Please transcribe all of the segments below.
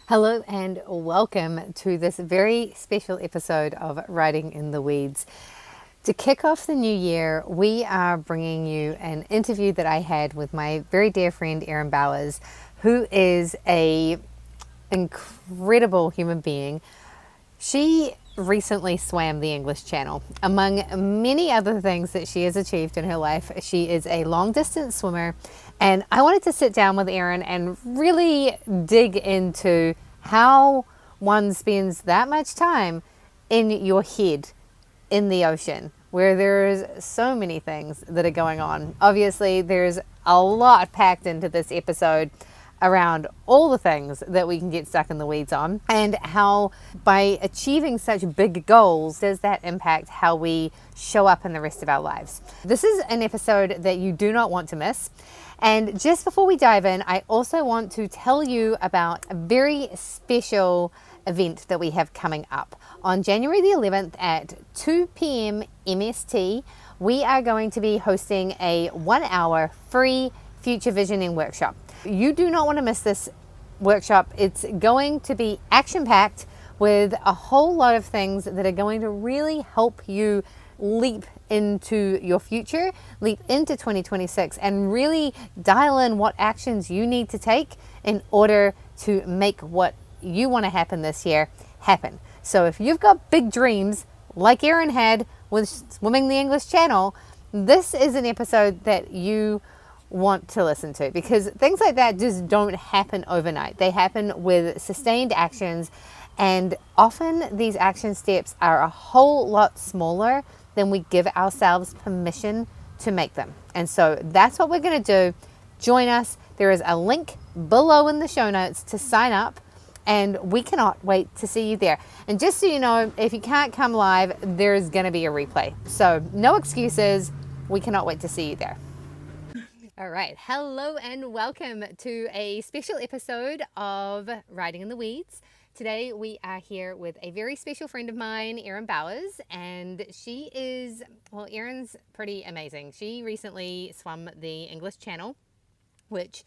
Hello and welcome to this very special episode of Writing in the Weeds. To kick off the new year, we are bringing you an interview that I had with my very dear friend Aerin Bowers, who is a incredible human being. She recently swam the English Channel. Among many other things that she has achieved in her life, she is a long distance swimmer. And I wanted to sit down with Aerin and really dig into how one spends that much time in your head in the ocean, where there's so many things that are going on. Obviously, there's a lot packed into this episode around all the things that we can get stuck in the weeds on, and how by achieving such big goals does that impact how we show up in the rest of our lives. This is an episode that you do not want to miss. And just before we dive in, I also want to tell you about a very special event that we have coming up. On January the 11th at 2 p.m. MST, we are going to be hosting a 1-hour free future visioning workshop. You do not want to miss this workshop. It's going to be action-packed with a whole lot of things that are going to really help you leap into your future, leap into 2026, and really dial in what actions you need to take in order to make what you want to happen this year happen. So if you've got big dreams like Aerin had with swimming the English Channel, this is an episode that you want to listen to, because things like that just don't happen overnight. They happen with sustained actions, and often these action steps are a whole lot smaller than we give ourselves permission to make them. And so that's what we're going to do. Join us. There is a link below in the show notes to sign up, and we cannot wait to see you there. And just so you know, if you can't come live, there's going to be a replay. So no excuses. We cannot wait to see you there. All right. Hello and welcome to a special episode of Writing in the Weeds. Today we are here with a very special friend of mine, Aerin Bowers, and she is, well, Aerin's pretty amazing. She recently swam the English Channel, which,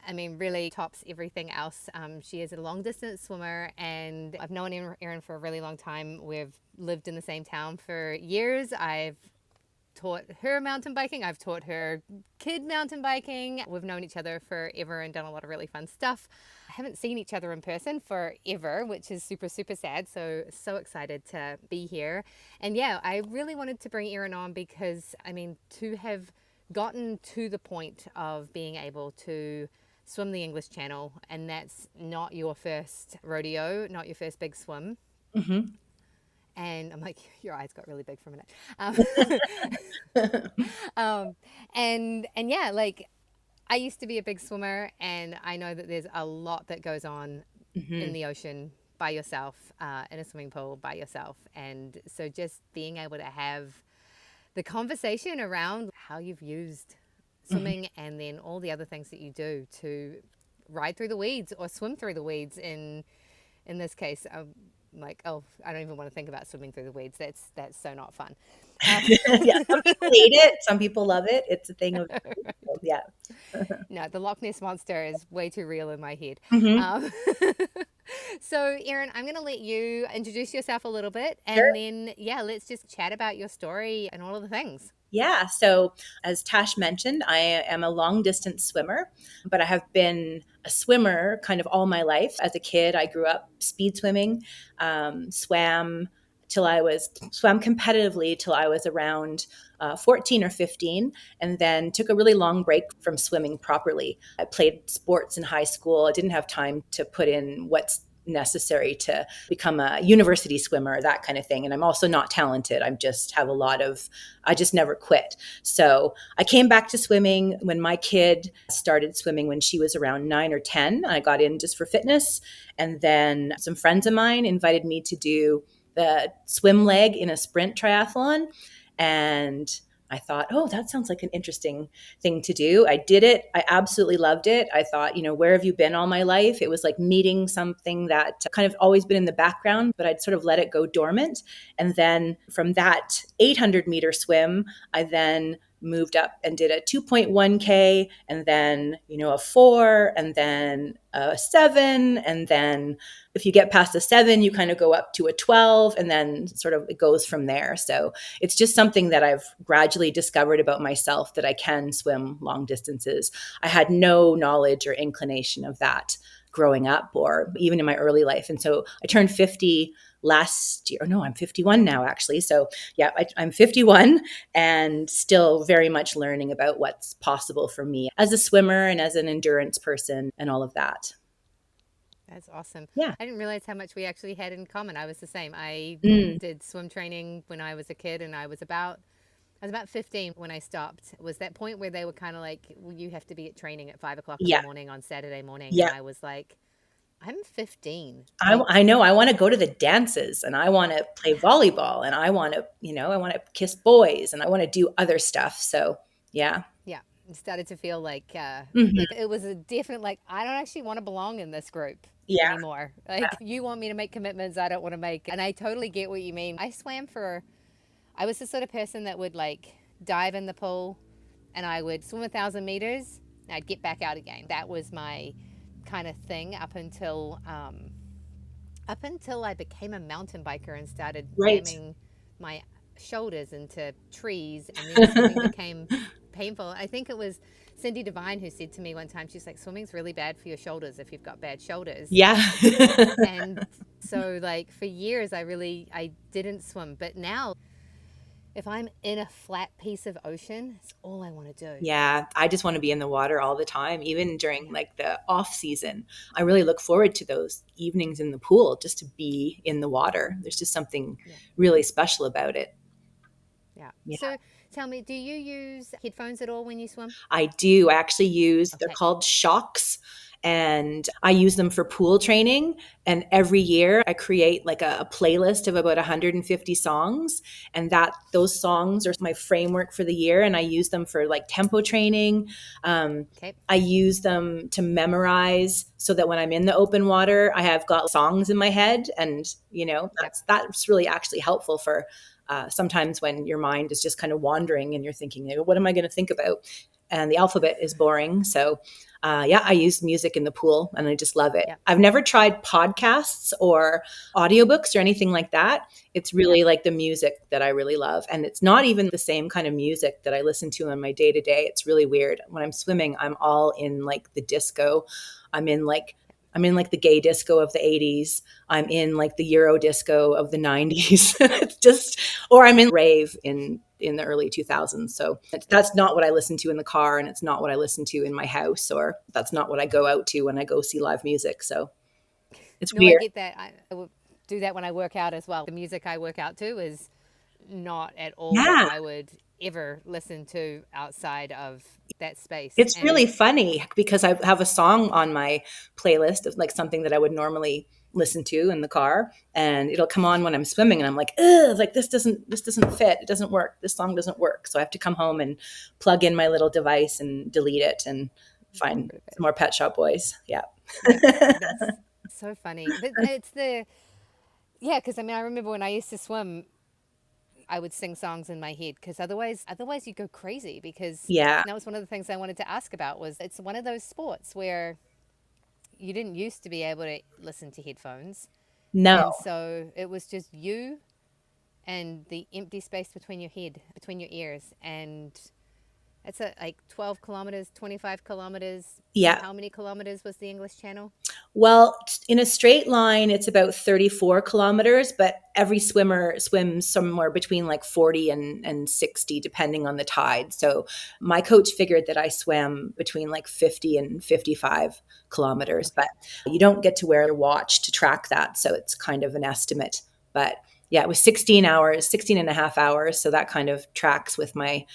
I mean, really tops everything else. She is a long distance swimmer, and I've known Aerin for a really long time. We've lived in the same town for years. I've taught her mountain biking. I've taught her kid mountain biking. We've known each other forever and done a lot of really fun stuff. I haven't seen each other in person forever, which is super, super sad. So excited to be here. And yeah, I really wanted to bring Aerin on because, I mean, to have gotten to the point of being able to swim the English Channel, and that's not your first rodeo, not your first big swim. Mm-hmm. And I'm like, your eyes got really big for a minute. And yeah, like, I used to be a big swimmer, and I know that there's a lot that goes on in Mm-hmm. the ocean by yourself, in a swimming pool by yourself. And so just being able to have the conversation around how you've used Mm-hmm. swimming and then all the other things that you do to ride through the weeds or swim through the weeds in this case. I'm like, oh, I don't even want to think about swimming through the weeds. That's so not fun. Yeah, some people hate it, some people love it. It's a thing of yeah. No, the Loch Ness monster is way too real in my head. Mm-hmm. Um, so, Aerin, I'm going to let you introduce yourself a little bit, Sure. and then yeah, let's just chat about your story and all of the things. Yeah. So, as Tash mentioned, I am a long distance swimmer, but I have been a swimmer kind of all my life. As a kid, I grew up speed swimming, swam swam competitively till I was around 14 or 15, and then took a really long break from swimming properly. I played sports in high school. I didn't have time to put in what's necessary to become a university swimmer, that kind of thing. And I'm also not talented. I just never quit. So I came back to swimming when my kid started swimming when she was around 9 or 10. I got in just for fitness. And then some friends of mine invited me to do the swim leg in a sprint triathlon. And I thought, oh, that sounds like an interesting thing to do. I did it. I absolutely loved it. I thought, where have you been all my life? It was like meeting something that kind of always been in the background, but I'd sort of let it go dormant. And then from that 800-meter swim, I then moved up and did a 2.1K and then, a 4 and then a 7. And then if you get past a 7, you kind of go up to a 12 and then sort of it goes from there. So it's just something that I've gradually discovered about myself that I can swim long distances. I had no knowledge or inclination of that growing up or even in my early life. And so I turned 50 last year. No, I'm 51 now, actually. So yeah, I'm 51 and still very much learning about what's possible for me as a swimmer and as an endurance person and all of that. That's awesome. Yeah. I didn't realize how much we actually had in common. I was the same. I Mm. did swim training when I was a kid, and I was about 15 when I stopped. It was that point where they were kind of like, well, you have to be at training at 5 o'clock in the Yeah. morning on Saturday morning. And Yeah. I was like, I'm 15. I know I want to go to the dances and I want to play volleyball and I want to, I want to kiss boys and I want to do other stuff. So, yeah. Yeah. It started to feel Hmm. like it was a definite, like, I don't actually want to belong in this group Yeah. anymore. Like, you want me to make commitments I don't want to make. And I totally get what you mean. I was the sort of person that would like dive in the pool and I would swim 1,000 meters and I'd get back out again. That was my kind of thing up until I became a mountain biker and started Right. ramming my shoulders into trees, and then swimming became painful. I think it was Cindy Devine who said to me one time, she's like, swimming's really bad for your shoulders if you've got bad shoulders. Yeah. And so like for years I didn't swim, but now if I'm in a flat piece of ocean, it's all I want to do. Yeah, I just want to be in the water all the time, even during Yeah. like the off season. I really look forward to those evenings in the pool just to be in the water. There's just something Yeah. really special about it. Yeah. Yeah. So tell me, do you use headphones at all when you swim? I do actually they're Okay. called shocks and I use them for pool training. And every year I create like a playlist of about 150 songs. And those songs are my framework for the year. And I use them for like tempo training. Okay. I use them to memorize so that when I'm in the open water, I have got songs in my head. And, Yep. that's really actually helpful for sometimes when your mind is just kind of wandering and you're thinking, what am I going to think about? And the alphabet is boring. So, yeah, I use music in the pool and I just love it. Yep. I've never tried podcasts or audiobooks or anything like that. It's Yep. really like the music that I really love. And it's not even the same kind of music that I listen to in my day to day. It's really weird. When I'm swimming, I'm all in like the disco. I'm in like I'm in like the gay disco of the 80s. I'm in like the Euro disco of the 90s. It's just, or I'm in rave in the early 2000s. So that's not what I listen to in the car, and it's not what I listen to in my house, or that's not what I go out to when I go see live music. So it's No, I weird. get that. I will do that when I work out as well. The music I work out to is not at all what Yeah. I would ever listen to outside of that space. It's And really funny because I have a song on my playlist of like something that I would normally listen to in the car, and it'll come on when I'm swimming and I'm like, ugh, like this doesn't fit. It doesn't work. This song doesn't work. So I have to come home and plug in my little device and delete it and get find rid of it. some more Pet Shop Boys. Yeah. Yep, that's so funny. But it's yeah, because I mean, I remember when I used to swim, I would sing songs in my head because otherwise you go crazy. Because Yeah. that was one of the things I wanted to ask about. Was it's one of those sports where you didn't used to be able to listen to headphones, No. and so it was just you and the empty space between your ears, and it's like 12 kilometers, 25 kilometers. Yeah. How many kilometers was the English Channel? Well, in a straight line, it's about 34 kilometers, but every swimmer swims somewhere between like 40 and 60, depending on the tide. So my coach figured that I swam between like 50 and 55 kilometers, but Okay. you don't get to wear your watch to track that. So it's kind of an estimate. But yeah, it was 16 hours, 16 and a half hours. So that kind of tracks with my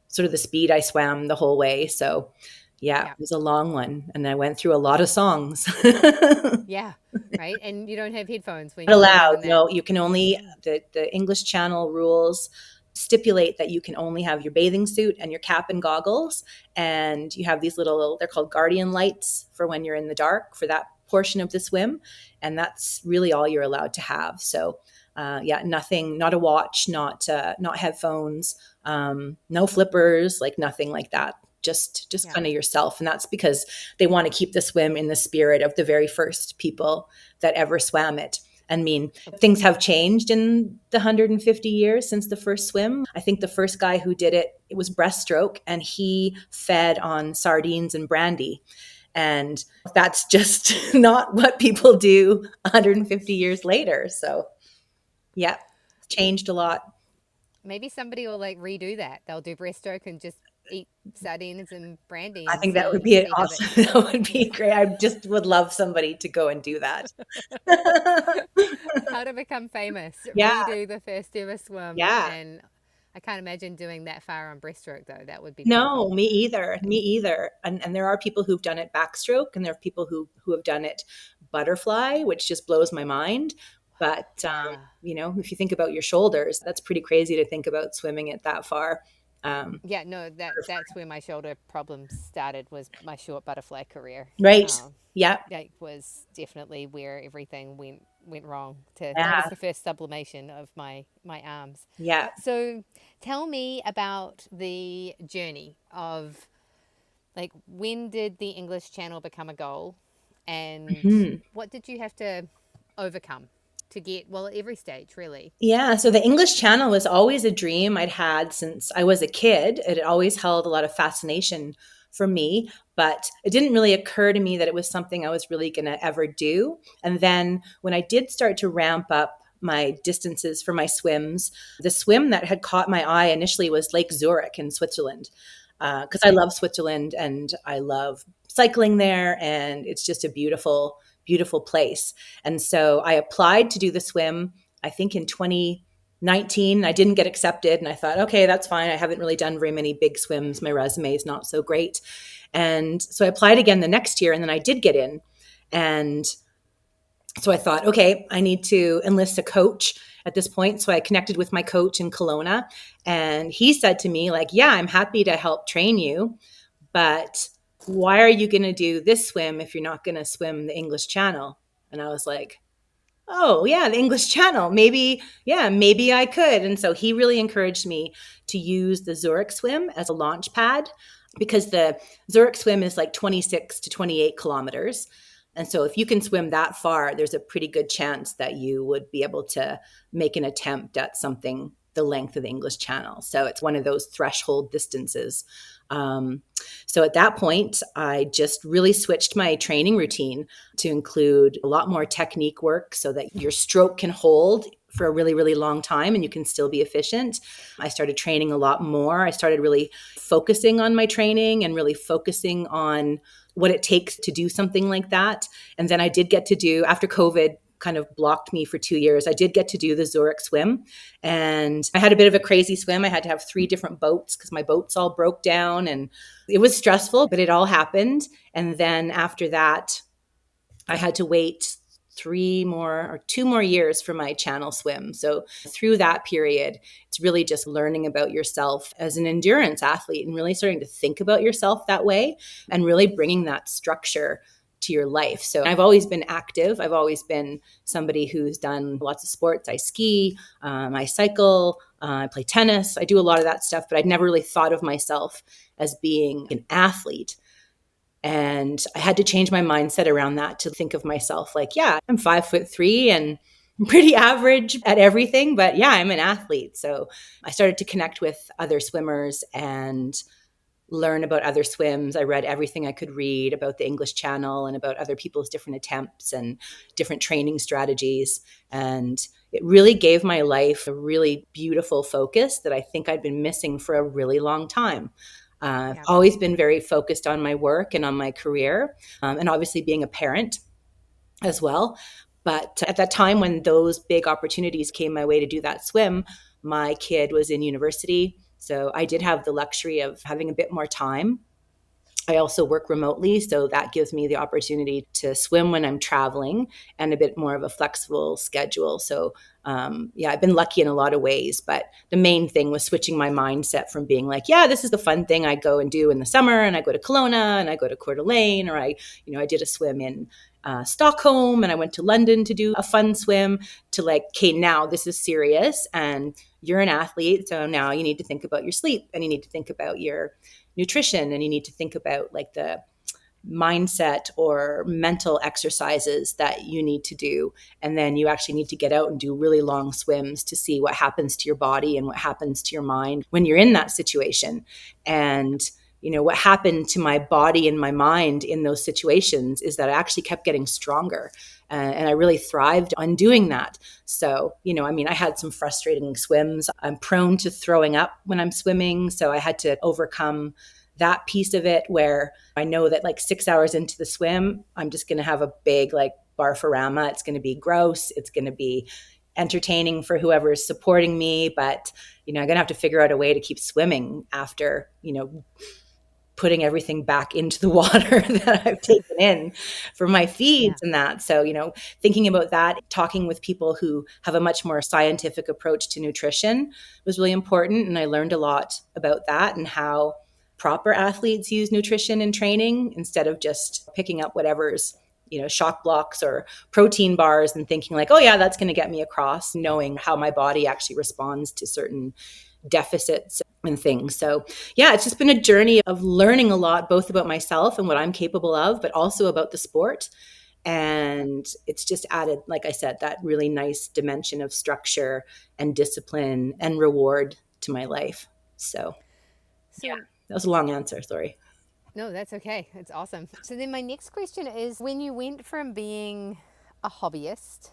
sort of the speed I swam the whole way. So yeah, it Yeah. was a long one. And I went through a lot of songs. Yeah. Right. And you don't have headphones when Not you're allowed. doing that. No, you can only Mm. the English Channel rules stipulate that you can only have your bathing suit and your cap and goggles, and you have these little they're called guardian lights for when you're in the dark for that portion of the swim, and that's really all you're allowed to have. So yeah, nothing, not a watch, not headphones, no flippers, like nothing like that. Just Yeah. kind of yourself. And that's because they want to keep the swim in the spirit of the very first people that ever swam it. I mean, things have changed in the 150 years since the first swim. I think the first guy who did it, it was breaststroke, and he fed on sardines and brandy. And that's just not what people do 150 years later. So, yeah, changed a lot. Maybe somebody will like redo that. They'll do breaststroke and just eat sardines and brandy I and think that would see be how that awesome. That would be great. I just would love somebody to go and do that. how to become famous. Yeah, Redo the first ever swim, yeah. and I can't imagine doing that far on breaststroke though. That would be No, painful. me either. Me either. And there are people who've done it backstroke, and there are people who have done it butterfly, which just blows my mind. But Yeah. if you think about your shoulders, that's pretty crazy to think about swimming it that far. Yeah, no, that's where my shoulder problems started was my short butterfly career. Right. Um, Yeah. that was definitely where everything went wrong. That was Yeah. the first sublimation of my arms. Yeah. So, tell me about the journey of like when did the English Channel become a goal, and Mhm. what did you have to overcome to get well at every stage really? Yeah, so the English Channel was always a dream I'd had since I was a kid. It had always held a lot of fascination for me, but it didn't really occur to me that it was something I was really going to ever do. And then when I did start to ramp up my distances for my swims, the swim that had caught my eye initially was Lake Zurich in Switzerland. Because I love Switzerland and I love cycling there, and it's just a beautiful, beautiful place. And so I applied to do the swim I think in 2019. I didn't get accepted, and I thought, okay, that's fine. I haven't really done very many big swims. My resume is not so great. And so I applied again the next year, and then I did get in. And so I thought, okay, I need to enlist a coach at this point. So I connected with my coach in Kelowna, and he said to me, like, yeah, I'm happy to help train you, but why are you going to do this swim if you're not going to swim the English Channel? And I was like, oh, yeah, the English Channel. Maybe, yeah, maybe I could. And so he really encouraged me to use the Zurich swim as a launch pad, because the Zurich swim is like 26 to 28 kilometers. And so if you can swim that far, there's a pretty good chance that you would be able to make an attempt at something the length of the English Channel. So it's one of those threshold distances. Um, so at that point, I just really switched my training routine to include a lot more technique work so that your stroke can hold for a really, really long time and you can still be efficient. I started training a lot more. I started really focusing on my training and really focusing on what it takes to do something like that. And then I did get to do, after COVID kind of blocked me for 2 years, I did get to do the Zurich swim. And I had a bit of a crazy swim. I had to have 3 different boats because my boats all broke down, and it was stressful, but it all happened. And then after that, I had to wait 2 more years for my channel swim. So through that period, it's really just learning about yourself as an endurance athlete and really starting to think about yourself that way and really bringing that structure to your life. So I've always been active. I've always been somebody who's done lots of sports. I ski, I cycle, I play tennis. I do a lot of that stuff, but I'd never really thought of myself as being an athlete. And I had to change my mindset around that to think of myself like, yeah, I'm 5'3" and I'm pretty average at everything, but yeah, I'm an athlete. So I started to connect with other swimmers and learn about other swims. I read everything I could read about the English Channel and about other people's different attempts and different training strategies. And it really gave my life a really beautiful focus that I think I'd been missing for a really long time. I've Yeah. always been very focused on my work and on my career, and obviously being a parent as well. But at that time when those big opportunities came my way to do that swim, my kid was in university. So I did have the luxury of having a bit more time. I also work remotely, so that gives me the opportunity to swim when I'm traveling and a bit more of a flexible schedule. So, yeah, I've been lucky in a lot of ways, but the main thing was switching my mindset from being like, yeah, this is the fun thing I go and do in the summer, and I go to Kelowna and I go to Coeur d'Alene, or I did a swim in Stockholm, and I went to London to do a fun swim, to like, okay, now this is serious and you're an athlete. So now you need to think about your sleep, and you need to think about your nutrition, and you need to think about like the mindset or mental exercises that you need to do. And then you actually need to get out and do really long swims to see what happens to your body and what happens to your mind when you're in that situation. And what happened to my body and my mind in those situations is that I actually kept getting stronger. And I really thrived on doing that. So, I had some frustrating swims. I'm prone to throwing up when I'm swimming. So I had to overcome that piece of it, where I know that like 6 hours into the swim, I'm just going to have a big like barfarama. It's going to be gross. It's going to be entertaining for whoever is supporting me. But, I'm going to have to figure out a way to keep swimming after, putting everything back into the water that I've taken in for my Yeah. feeds and that. So, thinking about that, talking with people who have a much more scientific approach to nutrition was really important. And I learned a lot about that and how proper athletes use nutrition in training instead of just picking up whatever's shock blocks or protein bars and thinking like, oh yeah, that's going to get me across, knowing how my body actually responds to certain deficits and things. So, yeah, it's just been a journey of learning a lot, both about myself and what I'm capable of, but also about the sport. And it's just added, like I said, that really nice dimension of structure and discipline and reward to my life. So, yeah, So, that was a long answer. Sorry. no, that's okay. It's awesome. So, then my next question is, when you went from being a hobbyist,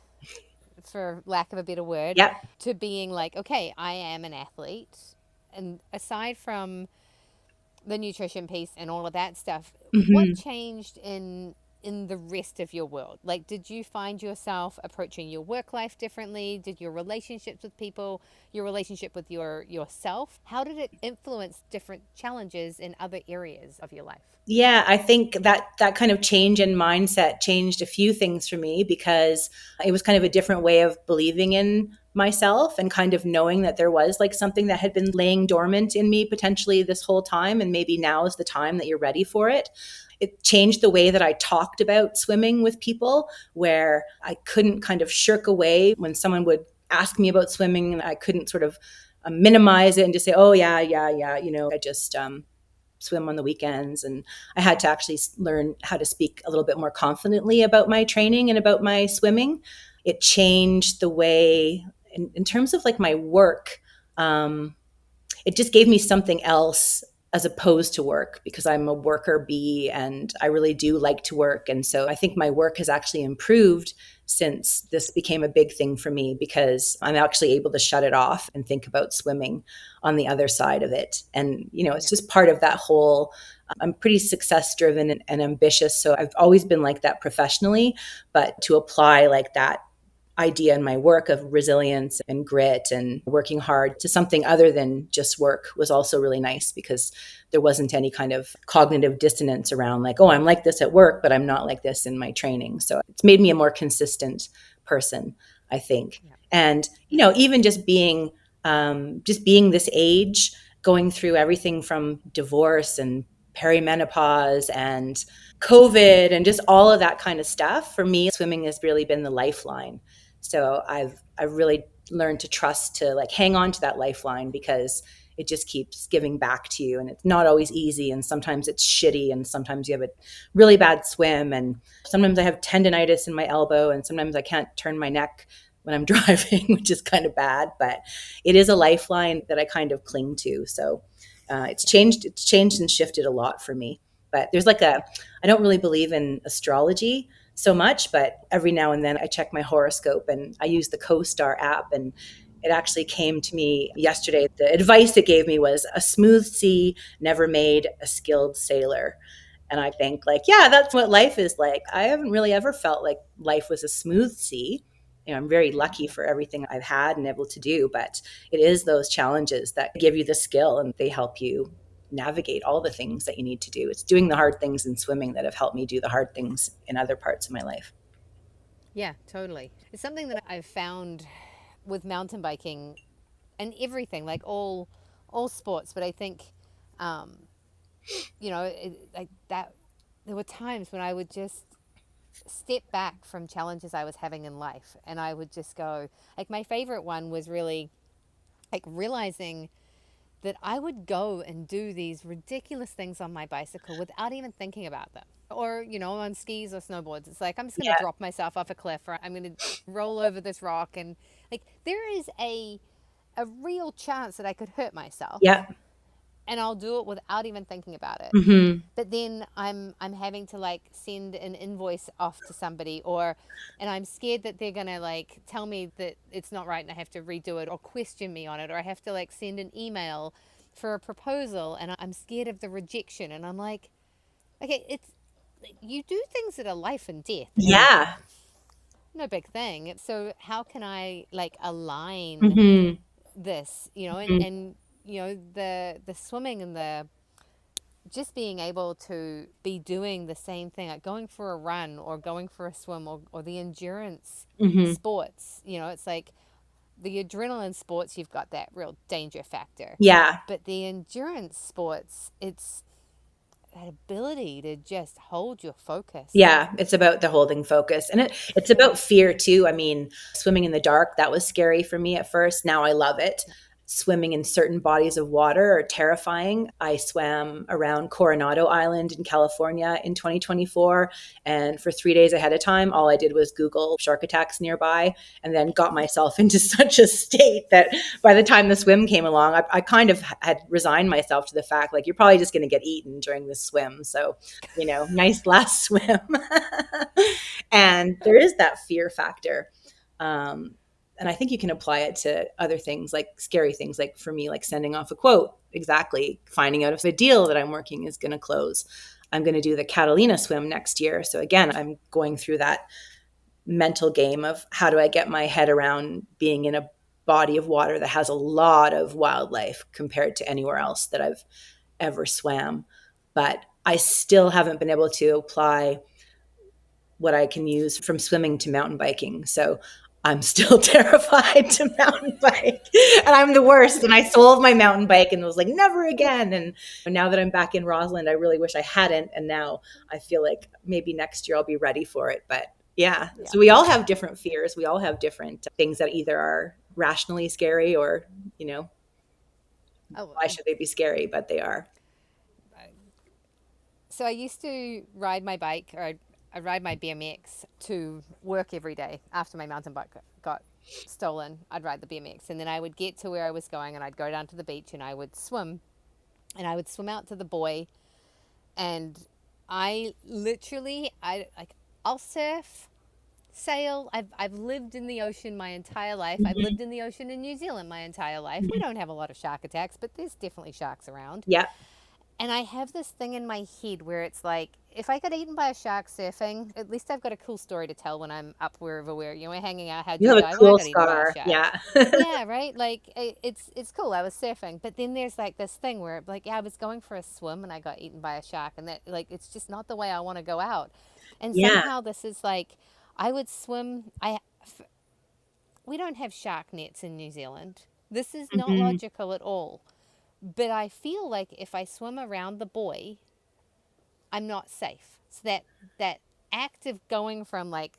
for lack of a better word, Yep. to being like, okay, I am an athlete, and aside from the nutrition piece and all of that stuff, what Mm-hmm. changed in the rest of your world? Like, did you find yourself approaching your work life differently? Did your relationships with people, your relationship with yourself, how did it influence different challenges in other areas of your life? Yeah, I think that kind of change in mindset changed a few things for me, because it was kind of a different way of believing in myself and kind of knowing that there was like something that had been laying dormant in me potentially this whole time, and maybe now is the time that you're ready for it. It changed the way that I talked about swimming with people, where I couldn't kind of shirk away when someone would ask me about swimming, and I couldn't sort of minimize it and just say, oh yeah, yeah, yeah, I just swim on the weekends. And I had to actually learn how to speak a little bit more confidently about my training and about my swimming. It changed the way, in terms of like my work, it just gave me something else as opposed to work, because I'm a worker bee and I really do like to work. And so I think my work has actually improved since this became a big thing for me, because I'm actually able to shut it off and think about swimming on the other side of it. And, it's Yeah. just part of that whole. I'm pretty success driven and ambitious. So I've always been like that professionally, but to apply like that idea in my work of resilience and grit and working hard to something other than just work was also really nice, because there wasn't any kind of cognitive dissonance around like, oh, I'm like this at work, but I'm not like this in my training. So it's made me a more consistent person, I think. Yeah. And, Yeah. even just being this age, going through everything from divorce and perimenopause and COVID and just all of that kind of stuff, for me, swimming has really been the lifeline. So I've really learned to trust, to like hang on to that lifeline, because it just keeps giving back to you, and it's not always easy, and sometimes it's shitty, and sometimes you have a really bad swim, and sometimes I have tendonitis in my elbow, and sometimes I can't turn my neck when I'm driving, which is kind of bad, but it is a lifeline that I kind of cling to. So it's Yeah. changed and shifted a lot for me. But there's like Yeah. I don't really believe in astrology so much, but every now and then I check my horoscope, and I use the CoStar app, and it actually came to me yesterday. The advice it gave me was, a smooth sea never made a skilled sailor. And I think like, yeah, that's what life is like. I haven't really ever felt like life was a smooth sea. I'm very lucky for everything I've had and able to do, but it is those challenges that give you the skill, and they help you navigate all the things that you need to do. It's doing the hard things in swimming that have helped me do the hard things in other parts of my life. Yeah, totally. It's something that I've found with mountain biking and everything, like all sports. But I think, um, like that, there were times when I would just step back from challenges I was having in life. And I would just go, like, my favorite one was really like realizing that I would go and do these ridiculous things on my bicycle without even thinking about them. Or, on skis or snowboards. It's like, I'm just going to Yeah. drop myself off a cliff, or I'm going to roll over this rock. And like, there is a real chance that I could hurt myself, Yeah. and I'll do it without even thinking about it. Hmm. But then I'm having to like send an invoice off to somebody, or and I'm scared that they're gonna like tell me that it's not right and I have to redo it or question me on it, or I have to like send an email for a proposal and I'm scared of the rejection, and I'm like, okay, it's you do things that are life and death, and Yeah. no big thing. So how can I like align Hmm. this, Hmm. and the swimming and the just being able to be doing the same thing, like going for a run or going for a swim, or the endurance Hmm. sports. It's like the adrenaline sports, you've got that real danger factor. Yeah. But the endurance sports, it's that ability to just hold your focus. Yeah, it's about the holding focus. And it's Yeah. about fear too. I mean, swimming in the dark, that was scary for me at first. Now I love it. Swimming in certain bodies of water are terrifying. I swam around Coronado Island in California in 2024. And for 3 days ahead of time, all I did was Google shark attacks nearby, and then got myself into such a state that by the time the swim came along, I kind of had resigned myself to the fact, like, you're probably just going to get eaten during this swim. So, nice last swim. And there is that fear factor. Um, and I think you can apply it to other things, like scary things, like for me, like sending off a quote, exactly, finding out if a deal that I'm working is going to close. I'm going to do the Catalina swim next year. So again, I'm going through that mental game of how do I get my head around being in a body of water that has a lot of wildlife compared to anywhere else that I've ever swam. But I still haven't been able to apply what I can use from swimming to mountain biking. So I'm still terrified to mountain bike. And I'm the worst. And I sold my mountain bike and was like, never again. And now that I'm back in Roslyn, I really wish I hadn't. And now I feel like maybe next year I'll be ready for it. But yeah, Yeah. so we all have different fears. We all have different things that either are rationally scary or, Oh, why should they be scary? But they are. so I used to ride my bike, or I'd ride my BMX to work every day. After my mountain bike got stolen, I'd ride the BMX, and then I would get to where I was going, and I'd go down to the beach, and I would swim, and I would swim out to the buoy, and I literally, I like, I'll surf, sail. I've lived in the ocean my entire life. I've Mhm. lived in the ocean in New Zealand my entire life. We Mhm. don't have a lot of shark attacks, but there's definitely sharks around. Yeah. And I have this thing in my head where it's like, if I get eaten by a shark surfing, at least I've got a cool story to tell when I'm up wherever we're hanging out. How'd You you have a die? Well, I cool got eaten by a scar. shark. Yeah. Yeah, right. Like it's cool. I was surfing, but then there's like this thing where like, yeah, I was going for a swim and I got eaten by a shark, and that like it's just not the way I want to go out. And Yeah. somehow this is like, I would swim. We don't have shark nets in New Zealand. This is not Mhm. logical at all. But I feel like if I swim around the buoy, I'm not safe. So that act of going from like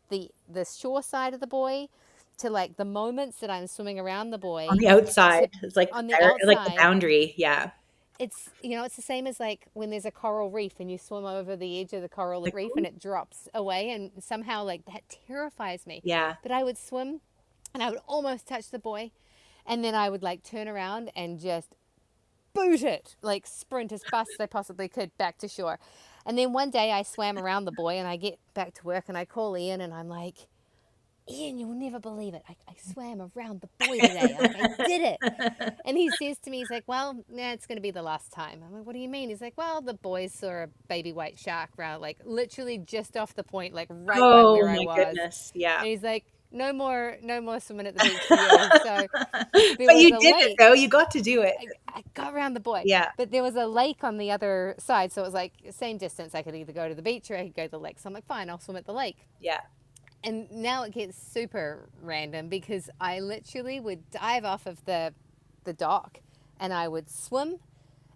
the shore side of the buoy to like the moments that I'm swimming around the On buoy the outside, to it's like on the like the outside, boundary. Yeah. it's the same as like when there's a coral reef and you swim over the edge of the coral Like, reef and ooh, it drops away, and somehow like that terrifies me. yeah. But I would swim and I would almost touch the buoy, and then I would like turn around and just boot it, like sprint as fast as I possibly could back to shore. And then one day I swam around the buoy and I get back to work and I call Ian and I'm like, Ian, you'll never believe it. I swam around the buoy today. Like I did it. And he says to me, he's like, well, nah, it's going to be the last time. I'm like, what do you mean? He's like, well, the boys saw a baby white shark around, like literally just off the point, like right by Oh where I my was. goodness. Yeah. And he's like, no more swimming at the beach for you. So there But was you a did it lake. though. You got to do it. I got around the buoy, Yeah. but there was a lake on the other side, so it was like same distance. I could either go to the beach or I could go to the lake. So I'm like, fine, I'll swim at the lake. Yeah. And now it gets super random because I literally would dive off of the dock and I would swim,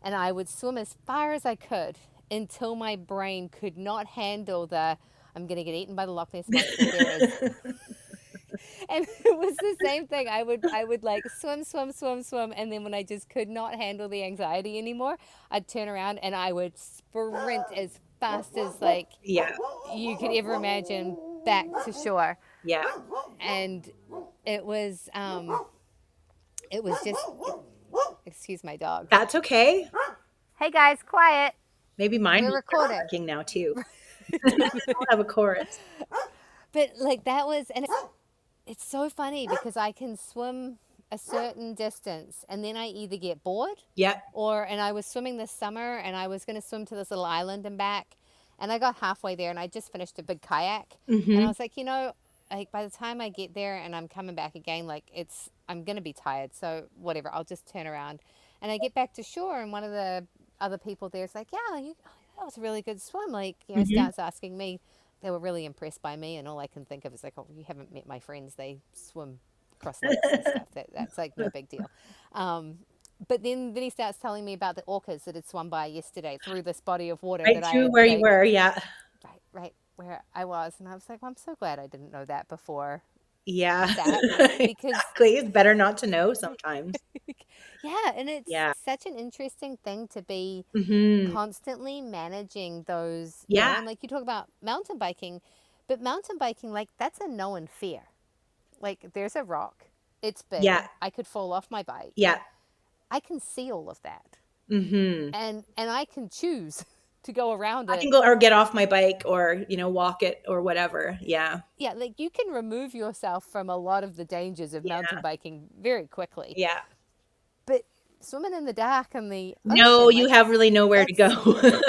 as far as I could until my brain could not handle the I'm going to get eaten by the Loch Ness monster. There is and it was the same thing. I would like swim, swim, swim, swim, and then when I just could not handle the anxiety anymore, I'd turn around and I would sprint as fast as like Yeah. you could ever imagine back to shore. Yeah. And it was it was just, excuse my dog. That's okay. Hey guys, quiet. Maybe mine We're will start recording. barking now too. I'll have a chorus. But like that was, and it's so funny because I can swim a certain distance and then I either get bored Yep. or, and I was swimming this summer and I was going to swim to this little island and back. And I got halfway there and I just finished a big kayak. And I Mm-hmm. was like, like by the time I get there and I'm coming back again, like I'm going to be tired. So whatever, I'll just turn around. And I get back to shore and one of the other people there is like, yeah, that was a really good swim. Like, Mm-hmm. starts asking me. They were really impressed by me, and all I can think of is like, oh, you haven't met my friends. They swim across lakes and stuff. That's like no big deal. Um, but then he starts telling me about the orcas that had swum by yesterday through this body of water Right that I through had where you like were. Yeah. right where I was, and I was like, well, I'm so glad I didn't know that before Yeah. that because Exactly. It's better not to know sometimes. yeah, and it's Yeah. such an interesting thing to be Mm-hmm. constantly managing those, Yeah. and like you talk about mountain biking, but mountain biking, like that's a known fear. Like there's a rock, it's Yeah. big, I could fall off my bike. Yeah. I can see all of that. Mm-hmm. And I can choose to go around I can it. go or get off my bike or, walk it or whatever. Yeah. Yeah, like you can remove yourself from a lot of the dangers of mountain Yeah. biking very quickly. Yeah. But swimming in the dark in the No, ocean, you like have really nowhere to go. that's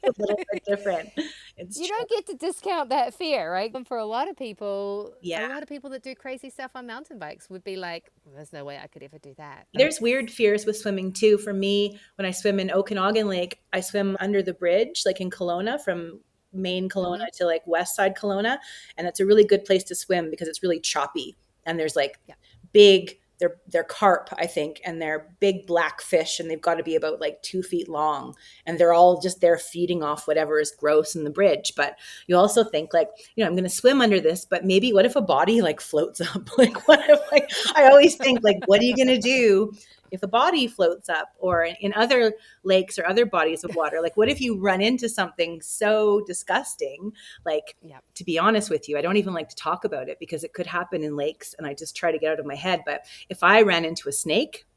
It's a little bit different. It's you true. don't get to discount that fear, right? And for Yeah. a lot of people that do crazy stuff on mountain bikes would be like, there's no way I could ever do that. There's weird fears with swimming too. For me, when I swim in Okanagan Lake, I swim under the bridge, like in Kelowna, from main Kelowna Mm-hmm. to like west side Kelowna. And it's a really good place to swim because it's really choppy. And there's like Yeah. big, they're carp, I think, and they're big black fish, and they've got to be about like 2 feet long. And they're all just there feeding off whatever is gross in the bridge. But you also think like, I'm going to swim under this, but maybe what if a body like floats up? Like, what if like, I always think like, what are you going to do if a body floats up, or in other lakes or other bodies of water? Like, what if you run into something so disgusting? Like, Yeah. to be honest with you, I don't even like to talk about it because it could happen in lakes, and I just try to get out of my head. But if I ran into a snake,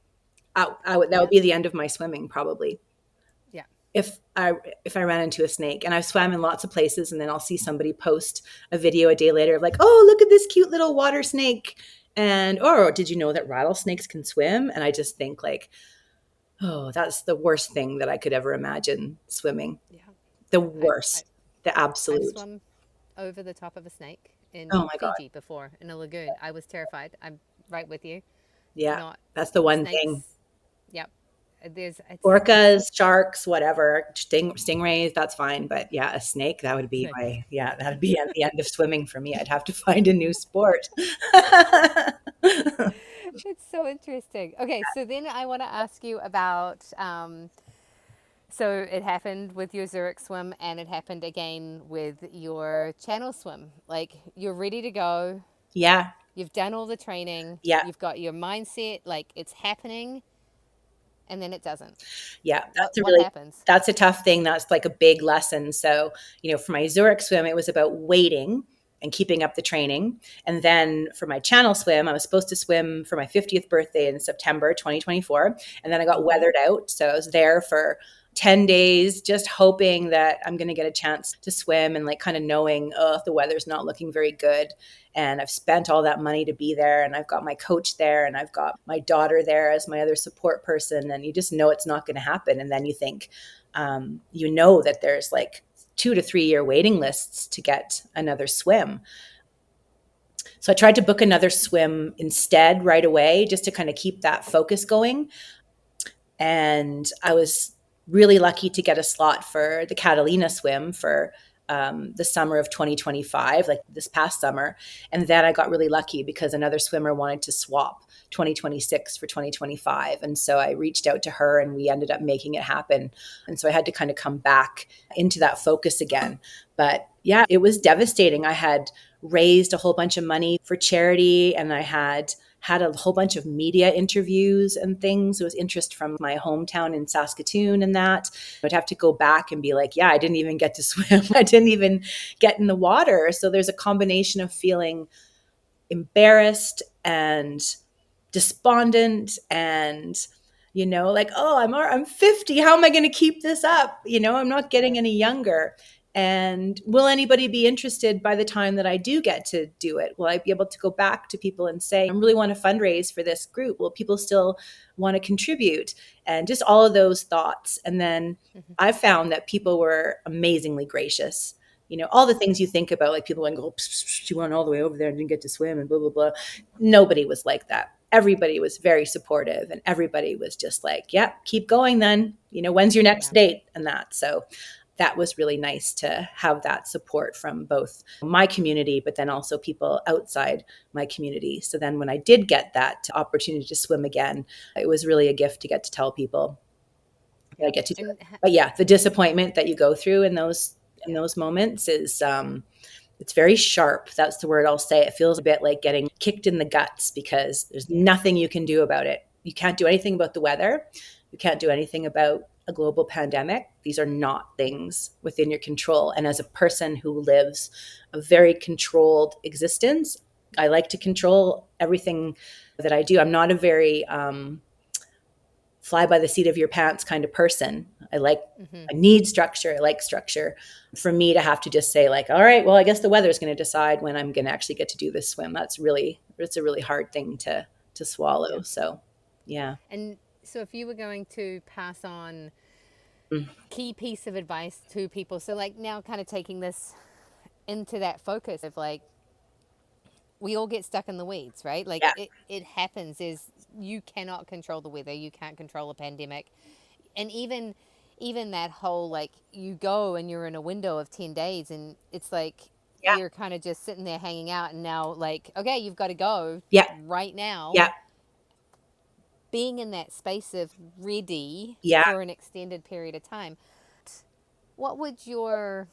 I would, that would Yeah. be the end of my swimming probably. Yeah. If I ran into a snake, and I've swam in lots of places, and then I'll see somebody post a video a day later of like, oh, look at this cute little water snake, and oh, did you know that rattlesnakes can swim? And I just think like, oh, that's the worst thing that I could ever imagine swimming. Yeah. The I, I worst, the I've absolute. swum over the top of a snake Oh in my god, Fiji before in a lagoon. I was terrified. I'm right with you. yeah, Not that's the one thing. snakes. Yep. It's Orcas, so sharks, whatever, stingrays, that's fine. But yeah, a snake, that would be snake. yeah, that'd be at the end of swimming for me. I'd have to find a new sport. It's so interesting. Okay, so then I want to ask you about. So it happened with your Zurich swim, and it happened again with your channel swim. Like you're ready to go. Yeah, You've done all the training. yeah, You've got your mindset. Like it's happening, and then it doesn't. yeah. What happens? That's a tough thing. That's like a big lesson. So, for my Zurich swim, it was about waiting and keeping up the training. And then for my channel swim, I was supposed to swim for my 50th birthday in September 2024. And then I got Mm-hmm. weathered out. So I was there for 10 days, just hoping that I'm going to get a chance to swim, and like kind of knowing, oh, the weather's not looking very good. And I've spent all that money to be there, and I've got my coach there, and I've got my daughter there as my other support person. And you just know it's not going to happen. And then you think, that there's like 2 to 3 year waiting lists to get another swim. So I tried to book another swim instead right away, just to kind of keep that focus going. And I was really lucky to get a slot for the Catalina swim for the summer of 2025, like this past summer. And then I got really lucky because another swimmer wanted to swap 2026 for 2025. And so I reached out to her and we ended up making it happen. And so I had to kind of come back into that focus again. But yeah, it was devastating. I had raised a whole bunch of money for charity and I had a whole bunch of media interviews and things. There was interest from my hometown in Saskatoon and that. I'd have to go back and be like, yeah, I didn't even get to swim. I didn't even get in the water. So there's a combination of feeling embarrassed and despondent and like, oh, I'm 50, how am I going to keep this up? I'm not getting any younger, and will anybody be interested by the time that I do get to do it? Will I be able to go back to people and say, I really want to fundraise for this group? Will people still want to contribute? And just all of those thoughts. And then I found that people were amazingly gracious. All the things you think about, like people going, oh, she went all the way over there and didn't get to swim and blah, blah, blah. Nobody was like that. Everybody was very supportive and everybody was just like, yeah, keep going then. When's your next Yeah. date and that. So that was really nice to have that support from both my community, but then also people outside my community. So then when I did get that opportunity to swim again, it was really a gift to get to tell people that I Yeah. get to do it. And But yeah, the disappointment that you go through in yeah. those moments is it's very sharp. That's the word I'll say. It feels a bit like getting kicked in the guts because there's Yes. nothing you can do about it. You can't do anything about the weather. You can't do anything about a global pandemic. These are not things within your control. And as a person who lives a very controlled existence, I like to control everything that I do. I'm not a very fly by the seat of your pants kind of person. Hmm. I need structure. I like structure. For me to have to just say like, all right, well, I guess the weather is going to decide when I'm going to actually get to do this swim. It's a really hard thing to Yeah. swallow. So, yeah. And so if you were going to pass on Mm. key piece of advice to people, so like now kind of taking this into that focus of like we all get stuck in the weeds, right? Like Yeah. it happens is you cannot control the weather, you can't control a pandemic. And even that whole like you go and you're in a window of 10 days and it's like Yeah. you're kind of just sitting there hanging out and now like okay, you've got to go Yeah. right now. Yeah. Being in that space of ready Yeah. for an extended period of time, what would your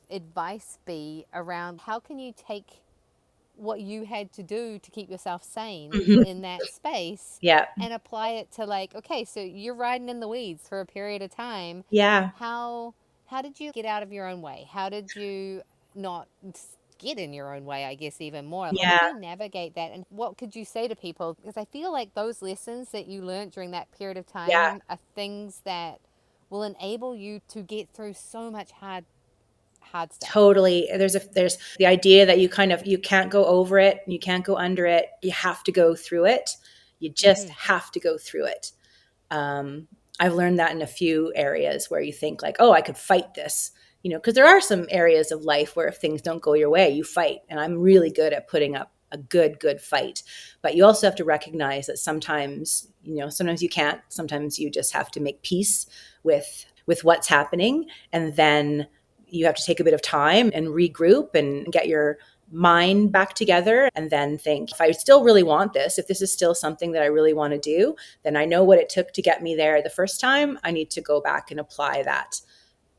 advice be around how can you take what you had to do to keep yourself sane Mhm. in that space Yeah. and apply it to like okay, so you're riding in the weeds for a period of time. Yeah. How did you get out of your own way? How did you not get in your own way, I guess, even more? How did Yeah. you navigate that? And what could you say to people? Because I feel like those lessons that you learned during that period of Yeah. time are things that will enable you to get through so much hard stuff. Totally. There's the idea that you can't go over it, you can't go under it. You have to go through it. You just Mm-hmm. have to go through it. Um, I've learned that in a few areas where you think like, oh, I could fight this, because there are some areas of life where if things don't go your way, you fight. And I'm really good at putting up a good fight. But you also have to recognize that sometimes you can't. Sometimes you just have to make peace with what's happening. And then you have to take a bit of time and regroup and get your mind back together and then think, if I still really want this, if this is still something that I really want to do, then I know what it took to get me there the first time. I need to go back and apply that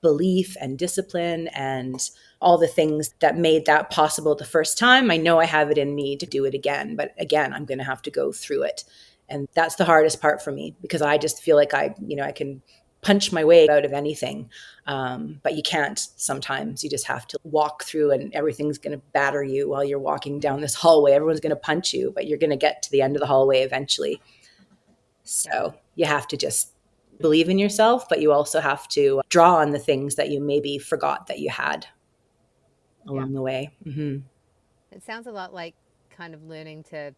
belief and discipline and all the things that made that possible the first time. I know I have it in me to do it again, but again, I'm going to have to go through it. And that's the hardest part for me because I just feel like I can punch my way out of anything. But you can't sometimes. You just have to walk through and everything's going to batter you while you're walking down this hallway. Everyone's going to punch you, but you're going to get to the end of the hallway eventually. Yeah. So you have to just believe in yourself, but you also have to draw on the things that you maybe forgot that you had Yeah. along the way. Hmm. It sounds a lot like kind of learning to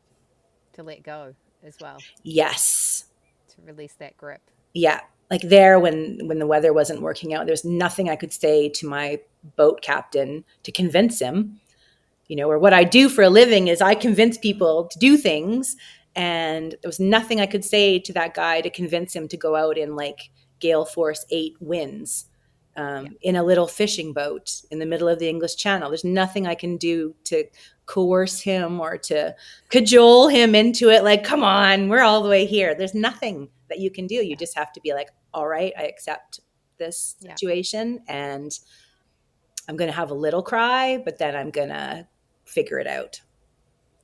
let go as well, Yes. to release that grip. Yeah. Like there when the weather wasn't working out, there's nothing I could say to my boat captain to convince him, or what I do for a living is I convince people to do things. And there was nothing I could say to that guy to convince him to go out in like gale force 8 winds. Yeah. in a little fishing boat in the middle of the English Channel. There's nothing I can do to coerce him or to cajole him into it. Like, come on, we're all the way here. There's nothing that you can do. You Yeah. just have to be like, all right, I accept this Yeah. situation and I'm going to have a little cry, but then I'm going to figure it out.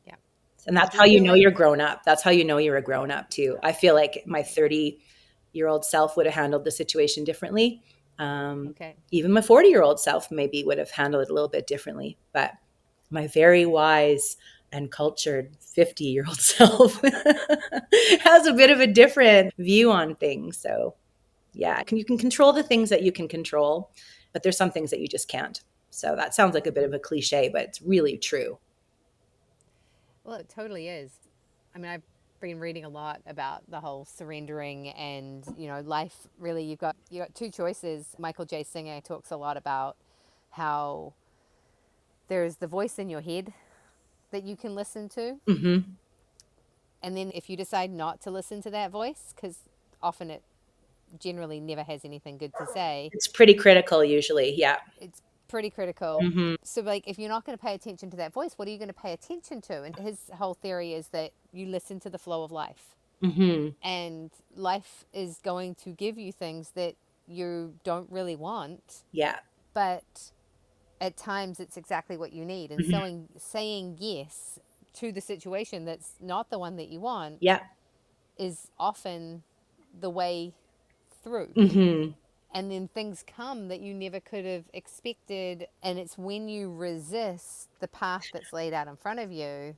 Yeah. And And that's do how you you feel know like you're grown up. That's how you know you're a grown up too. I feel like my okay. 30-year-old self would have handled the situation differently. Okay. Even my 40-year-old self maybe would have handled it a little bit differently. But my very wise and cultured 50-year-old self has a bit of a different view on things. So yeah, you can control the things that you can control, but there's some things that you just can't. So that sounds like a bit of a cliche, but it's really true. Well, it totally is. I mean, I've been reading a lot about the whole surrendering and, life really you got two choices. Michael J. Singer talks a lot about how there's the voice in your head that you can listen to. Hmm. And then if you decide not to listen to that voice, because often it generally never has anything good to say, It's pretty critical usually. Yeah. it's pretty critical. Hmm. So, like, if you're not going to pay attention to that voice, what are you going to pay attention to? And his whole theory is that you listen to the flow of life, Hmm. and life is going to give you things that you don't really want, Yeah. but at times it's exactly what you need. And Hmm. so, saying yes to the situation that's not the one that you want Yeah. is often the way through. Hmm. And then things come that you never could have expected. And it's when you resist the path that's laid out in front of you,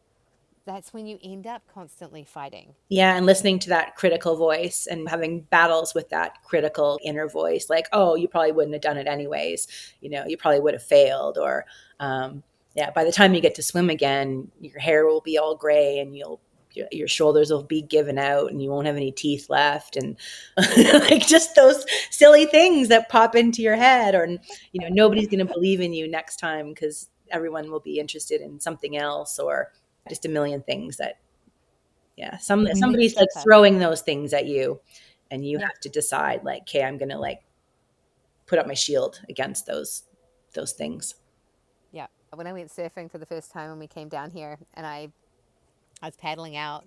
that's when you end up constantly fighting. Yeah, and listening to that critical voice and having battles with that critical inner voice, like, oh, you probably wouldn't have done it anyways. You probably would have failed. Or, yeah, by the time you get to swim again, your hair will be all gray and your shoulders will be given out and you won't have any teeth left. And like just those silly things that pop into your head. Or, nobody's going to believe in you next time because everyone will be interested in something else, or just a million things that, yeah, That somebody's like trip us. throwing those things at you and you Yeah. have to decide like, okay, I'm gonna like put up my shield against those things. Yeah. When I went surfing for the first time when we came down here, and I was paddling out,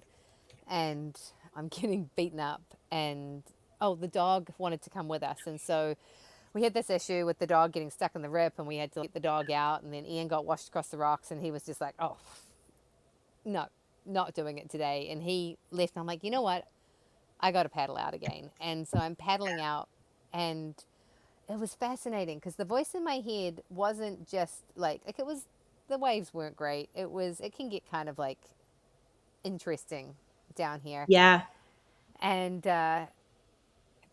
and I'm getting beaten up, and oh, the dog wanted to come with us. And so we had this issue with the dog getting stuck in the rip, and we had to let the dog out. And then Ian got washed across the rocks, and he was just like, oh, no, not doing it today. And he left, and I'm like, you know what? I got to paddle out again. And so I'm paddling out, and it was fascinating because the voice in my head wasn't just like it was, the waves weren't great. It can get kind of like interesting down here. Yeah. And the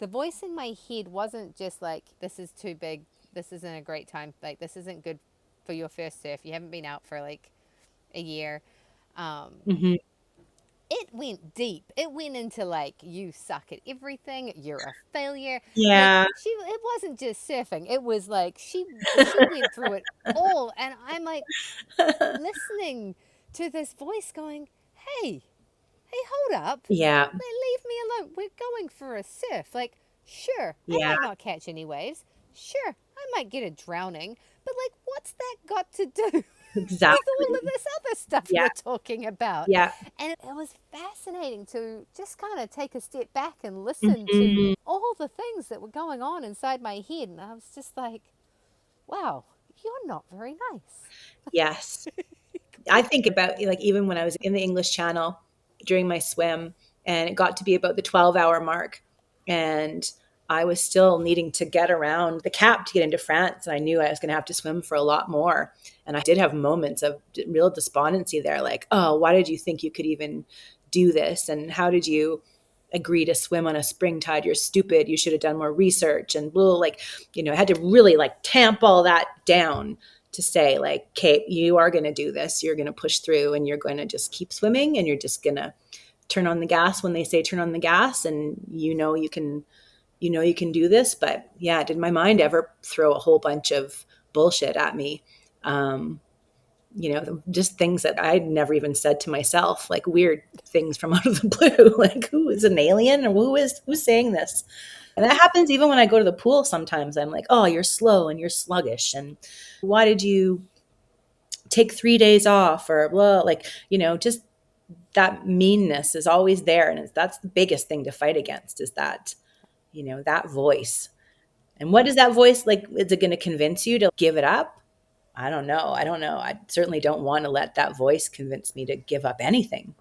voice in my head wasn't just like, this is too big, this isn't a great time, like, this isn't good for your first surf, you haven't been out for like a year. Um, Hmm. it went deep. It went into like, you suck at everything, you're a failure. Like, Yeah. it wasn't just surfing. It was like she went through it all, and I'm like listening to this voice going, "Hey, hey, hold up. Yeah. Leave me alone. We're going for a surf. Like, sure, I Yeah. might not catch any waves. Sure, I might get a drowning, but like, what's that got to do with all of Exactly. this other stuff Yeah. you're talking about?" Yeah. And it was fascinating to just kind of take a step back and listen to Hmm. all the things that were going on inside my head. And I was just like, wow, you're not very nice. Yes. I think about like even when I was in the English Channel during my swim and it got to be about the 12-hour mark and I was still needing to get around the Cap to get into France and I knew I was going to have to swim for a lot more and I did have moments of real despondency there, like, oh, why did you think you could even do this and how did you agree to swim on a spring tide? You're stupid, you should have done more research and blah, like, I had to really like tamp all that down to say like, Kate, you are going to do this, you're going to push through and you're going to just keep swimming and you're just going to turn on the gas when they say turn on the gas and you can do this. But yeah, did my mind ever throw a whole bunch of bullshit at me? um just things that I'd never even said to myself, like weird things from out of the blue. Like, who is an alien, or who's saying this? And that happens even when I go to the pool. Sometimes I'm like, oh, you're slow and you're sluggish, and why did you take 3 days off, or blah, like, just that meanness is always there. And that's the biggest thing to fight against, is that, that voice. And what is that voice like? Is it going to convince you to give it up? I don't know. I certainly don't want to let that voice convince me to give up anything.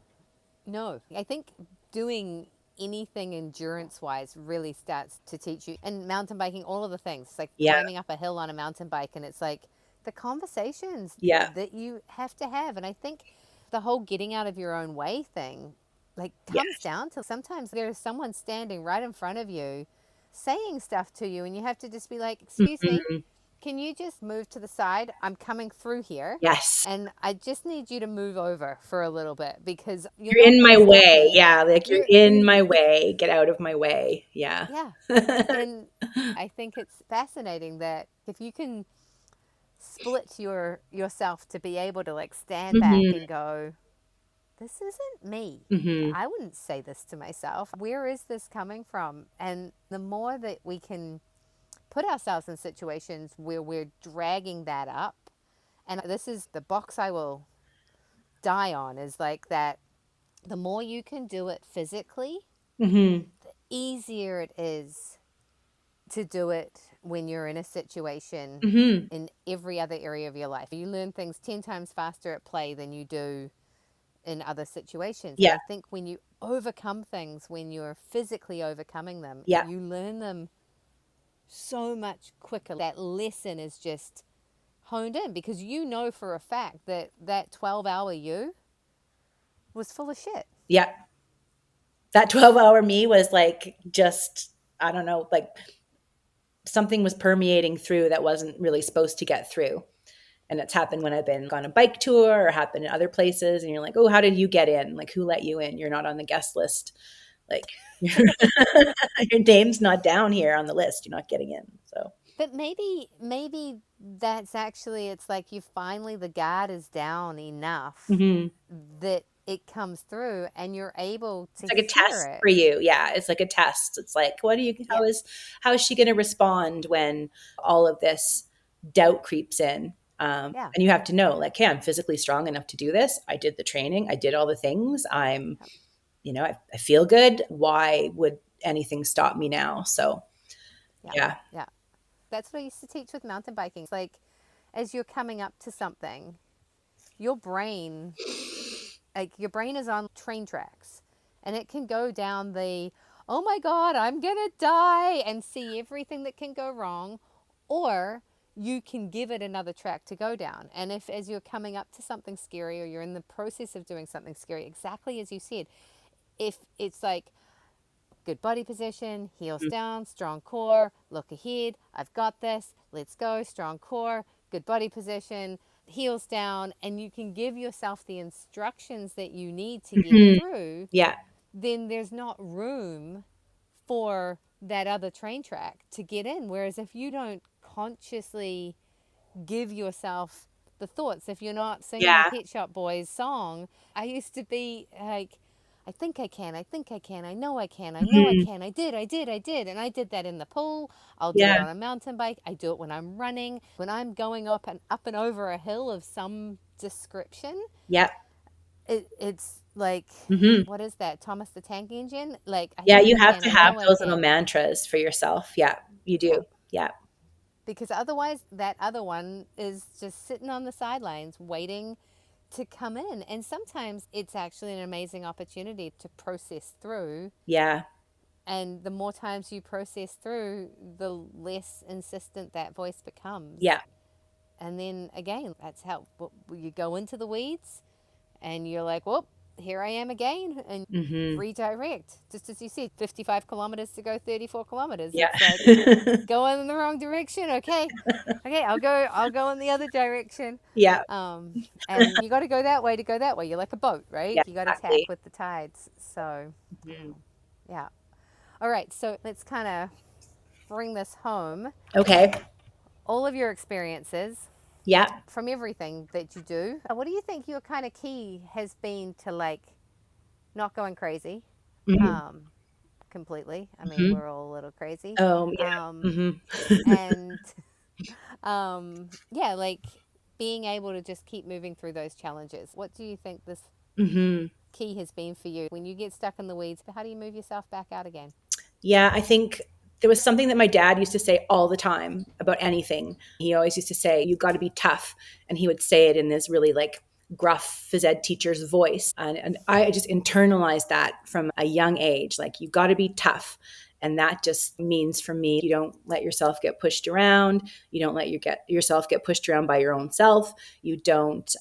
No, I think doing anything endurance wise really starts to teach you. And mountain biking, all of the things, like Yeah. climbing up a hill on a mountain bike, and it's like the conversations Yeah. that you have to have. And I think the whole getting out of your own way thing, like, Yeah. comes down to sometimes there's someone standing right in front of you saying stuff to you, and you have to just be like, excuse me, Mhm. can you just move to the side? I'm coming through here. Yes. And I just need you to move over for a little bit because you're You're not in going my to stop way. me. Yeah. Like, you're You're, in you my way. Get out of my way. Yeah. yeah. And I think it's fascinating that if you can split yourself to be able to like stand back Hmm. and go, this isn't me. Hmm. I wouldn't say this to myself. Where is this coming from? And the more that we can put ourselves in situations where we're dragging that up, and this is the box I will die on, is like that the more you can do it physically, Hmm. the easier it is to do it when you're in a situation Hmm. in every other area of your life. You learn things 10 times faster at play than you do in other situations. And Yeah. I think when you overcome things, when you're physically overcoming them, Yeah. you learn them so much quicker. That lesson is just honed in because you know for a fact that that 12-hour you was full of shit. Yeah. That 12-hour me was like, just, I don't know, like something was permeating through that wasn't really supposed to get through. And it's happened when I've been on a bike tour, or happened in other places. And you're like, oh, how did you get in? Like, who let you in? You're not on the guest list. Like, your name's not down here on the list. You're not getting in. So, But maybe that's actually, it's like you finally, the guard is down enough mhm. that it comes through and you're able to It's like a hear test for it. you. Yeah. It's like a test. It's like, Yeah. how is she going to respond when all of this doubt creeps in? Yeah. And you have to know, like, hey, I'm physically strong enough to do this. I did the training. I did all the things. I feel good. Why would anything stop me now? So, Yeah. yeah. Yeah. That's what I used to teach with mountain biking. It's like as you're coming up to something, your brain, like your brain is on train tracks and it can go down the, oh my God, I'm going to die, and see everything that can go wrong. Or you can give it another track to go down. And if, as you're coming up to something scary or you're in the process of doing something scary, exactly as you said, if it's like, good body position, heels down, strong core, look ahead, I've got this, let's go, strong core, good body position, heels down, and you can give yourself the instructions that you need to get Mhm. through, Yeah. then there's not room for that other train track to get in. Whereas if you don't consciously give yourself the thoughts, if you're not singing the Yeah. Pet Shop Boys song, I used to be like, I think I can, I think I can, I know I can, I know I Mhm. can, I did. And I did that in the pool. I'll do it Yeah. on a mountain bike. I do it when I'm running, when I'm going up and over a hill of some description. Yeah. It's like, Mhm. what is that? Thomas the Tank Engine? Like, I Yeah, think you I have can, to I have know I those little can. mantras for yourself. Yeah, you Yeah. do. Yeah. Because otherwise, that other one is just sitting on the sidelines waiting to come in. And sometimes it's actually an amazing opportunity to process through. Yeah. And the more times you process through, the less insistent that voice becomes. Yeah. And then again, that's how you go into the weeds and you're like, well, here I am again. And Mhm. redirect. Just as you said, 55 kilometers to go 34 kilometers. Yeah. It's like going in the wrong direction. Okay. Okay, I'll go in the other direction. Yeah. And you got to go that way to go that way. You're like a boat, Yeah, right? You got to tack exactly. with the tides. So, Mhm. yeah. All right, so let's kind of bring this home. Okay. All of your experiences. Yeah. from everything that you do. What do you think your kind of key has been to like not going crazy Hmm. um, completely? I mean, Hmm. we're all a little crazy. Oh, yeah. Um, Hmm. and yeah, like being able to just keep moving through those challenges. What do you think this Hmm. key has been for you when you get stuck in the weeds? How do you move yourself back out again? Yeah, I think there was something that my dad used to say all the time about anything. He always used to say, "You got to be tough." And he would say it in this really like gruff phys ed teacher's voice. And I just internalized that from a young age. Like, you got to be tough. And that just means for me, you don't let yourself get pushed around. You don't let yourself get pushed around by your own self. You don't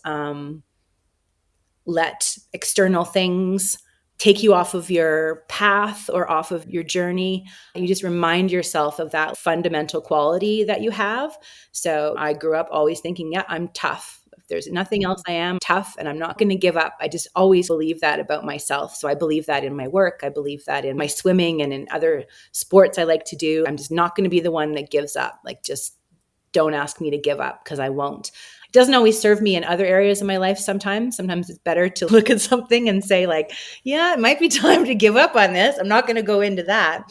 let external things take you off of your path or off of your journey. You just remind yourself of that fundamental quality that you have. So I grew up always thinking, yeah, I'm tough. If there's nothing else, I am tough and I'm not going to give up. I just always believe that about myself. So I believe that in my work. I believe that in my swimming and in other sports I like to do. I'm just not going to be the one that gives up. Like, just don't ask me to give up, because I won't. It doesn't always serve me in other areas of my life sometimes. Sometimes it's better to look at something and say, like, yeah, it might be time to give up on this. I'm not going to go into that.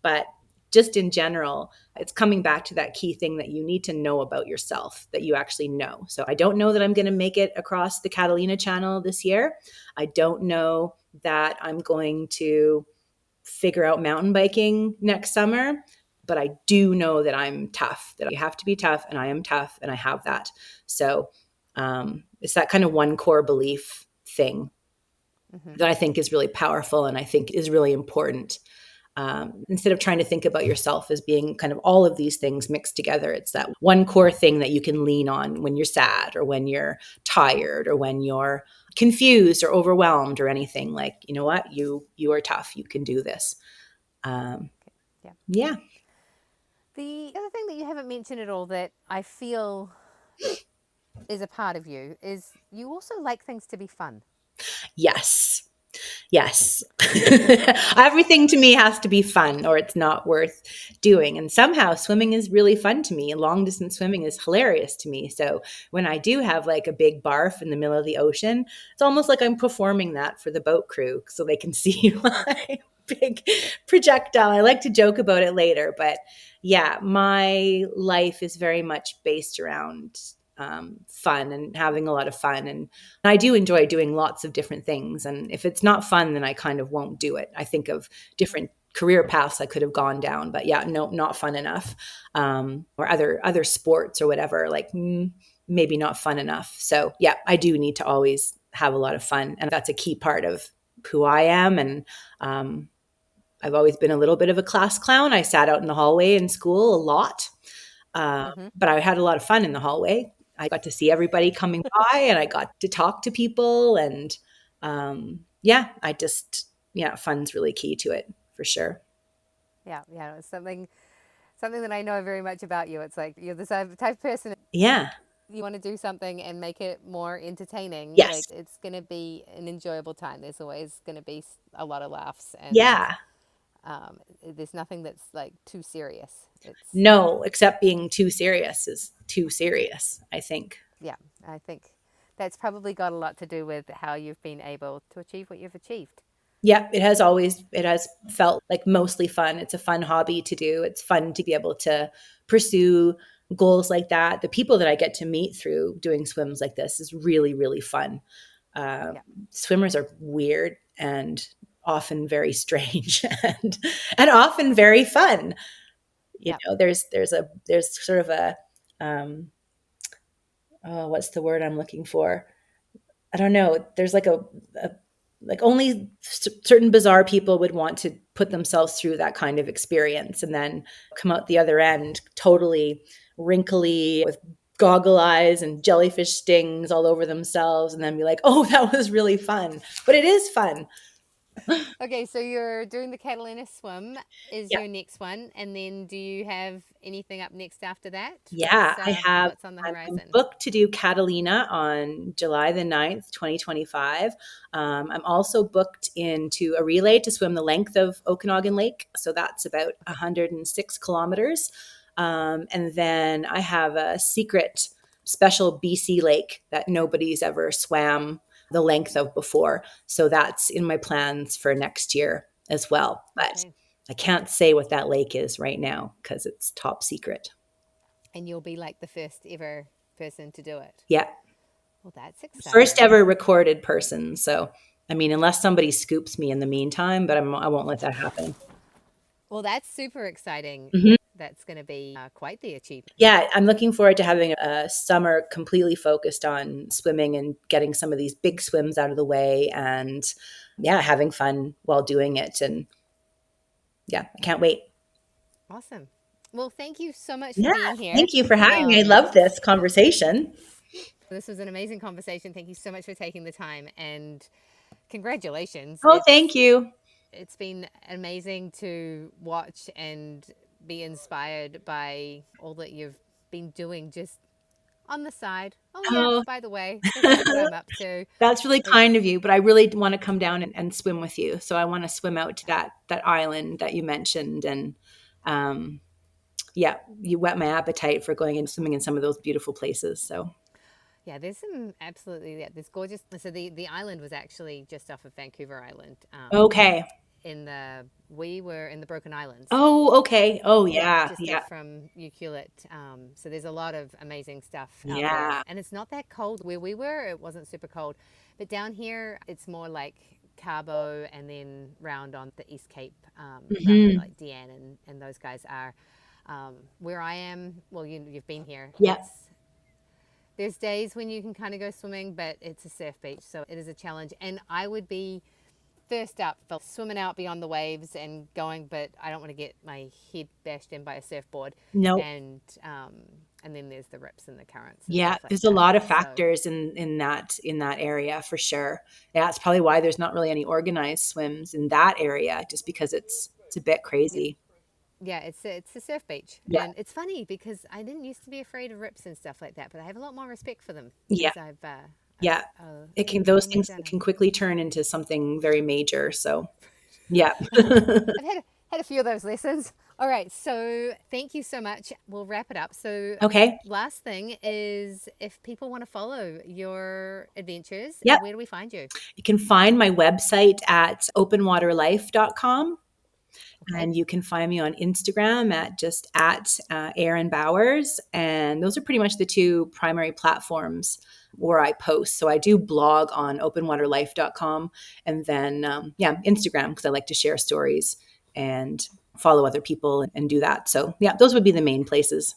But just in general, it's coming back to that key thing that you need to know about yourself, that you actually know. So I don't know that I'm going to make it across the Catalina Channel this year. I don't know that I'm going to figure out mountain biking next summer. But I do know that I'm tough, that you have to be tough, and I am tough, and I have that. So it's that kind of one core belief thing Mm-hmm. that I think is really powerful and I think is really important. Instead of trying to think about yourself as being kind of all of these things mixed together, it's that one core thing that you can lean on when you're sad or when you're tired or when you're confused or overwhelmed or anything. Like, you know what, you are tough, you can do this. um, Okay. Yeah. yeah. The other thing that you haven't mentioned at all that I feel is a part of you is you also like things to be fun. Yes. Yes. Everything to me has to be fun or it's not worth doing. And somehow swimming is really fun to me. Long distance swimming is hilarious to me. So when I do have like a big barf in the middle of the ocean, it's almost like I'm performing that for the boat crew so they can see my big projectile. I like to joke about it later, but yeah, my life is very much based around fun and having a lot of fun. And I do enjoy doing lots of different things. And if it's not fun, then I kind of won't do it. I think of different career paths I could have gone down, but yeah, no, not fun enough. Or other sports or whatever, like maybe not fun enough. So yeah, I do need to always have a lot of fun, and that's a key part of who I am. And um, I've always been a little bit of a class clown. I sat out in the hallway in school a lot, Mm-hmm. but I had a lot of fun in the hallway. I got to see everybody coming by and I got to talk to people. And yeah, yeah, fun's really key to it for sure. Yeah, yeah, it's something that I know very much about you. It's like you're the type of person Yeah. you want to do something and make it more entertaining. Like Yes. it's going to be an enjoyable time. There's always going to be a lot of laughs, and Yeah. there's nothing that's like too serious. It's No, except being too serious is too serious, I think. yeah, I think that's probably got a lot to do with how you've been able to achieve what you've achieved. Yeah, it has felt like mostly fun. It's a fun hobby to do. It's fun to be able to pursue goals like that. The people that I get to meet through doing swims like this is really, really fun. Uh, Yeah, Swimmers are weird and often very strange and often very fun. You yeah. know, there's sort of a oh, what's the word I'm looking for? I don't know. There's like a like only certain bizarre people would want to put themselves through that kind of experience and then come out the other end totally wrinkly with goggle eyes and jellyfish stings all over themselves and then be like, "Oh, that was really fun." But it is fun. Okay, so you're doing the Catalina swim is Yeah. your next one, and then do you have anything up next after that? Yeah, I have. What's on the I'm horizon? booked to do Catalina on July the 9th, 2025. I'm also booked into a relay to swim the length of Okanagan Lake. So that's about Okay. 106 kilometers. And then I have a secret special BC lake that nobody's ever swam the length of before. So that's in my plans for next year as well. But Okay. I can't say what that lake is right now because it's top secret. And you'll be like the first ever person to do it. Yeah. Well, that's First exciting. ever recorded person. So, I mean, unless somebody scoops me in the meantime, but I won't let that happen. Well, that's super exciting. Mhm. That's going to be quite the achievement. Yeah, I'm looking forward to having a summer completely focused on swimming and getting some of these big swims out of the way and yeah, having fun while doing it. And yeah, I can't wait. Awesome. Well, thank you so much for Yeah, being here. thank you for having me. I love this conversation. This was an amazing conversation. Thank you so much for taking the time, and congratulations. Oh, thank you. It's been amazing to watch and be inspired by all that you've been doing just on the side. Oh yeah, Oh, by the way, this is what I'm up to. that's really kind It's of you, but I really want to come down and swim with you. So I want to swim out to that island that you mentioned, and um, yeah, you whet my appetite for going and swimming in some of those beautiful places. So yeah, there's some absolutely yeah, there's gorgeous. So the island was actually just off of Vancouver Island. okay. In the we were in the Broken Islands. Oh, okay. Oh, Yeah, yeah, just yeah, from Ucluelet. So there's a lot of amazing stuff out there, yeah. and it's not that cold where we were. It wasn't super cold, but down here it's more like Cabo and then round on the East Cape, around where Hmm. like Deanne and those guys are. Where I am, well, you've been here. Yeah. There's days when you can kind of go swimming, but it's a surf beach, so it is a challenge. And I would be first up for swimming out beyond the waves and going, but I don't want to get my head bashed in by a surfboard. No. And and then there's the rips and the currents and Yeah, stuff like there's a that. lot of So factors in that area for sure. Yeah, it's probably why there's not really any organized swims in that area, just because it's a bit yeah, crazy. yeah, it's a surf beach, Yeah, and it's funny because I didn't used to be afraid of rips and stuff like that, but I have a lot more respect for them yeah, as I've yeah. It can those grown my things journal. can quickly turn into something very major. So yeah. I've had a few of those lessons. All right, so thank you so much. We'll wrap it up. So Okay. last thing is if people want to follow your adventures, Yep. where do we find you? You can find my website at openwaterlife.com. Okay. And you can find me on Instagram at just at Aerin Bowers. And those are pretty much the two primary platforms where I post. So I do blog on openwaterlife.com and then, yeah, Instagram because I like to share stories and follow other people and do that. So, yeah, those would be the main places.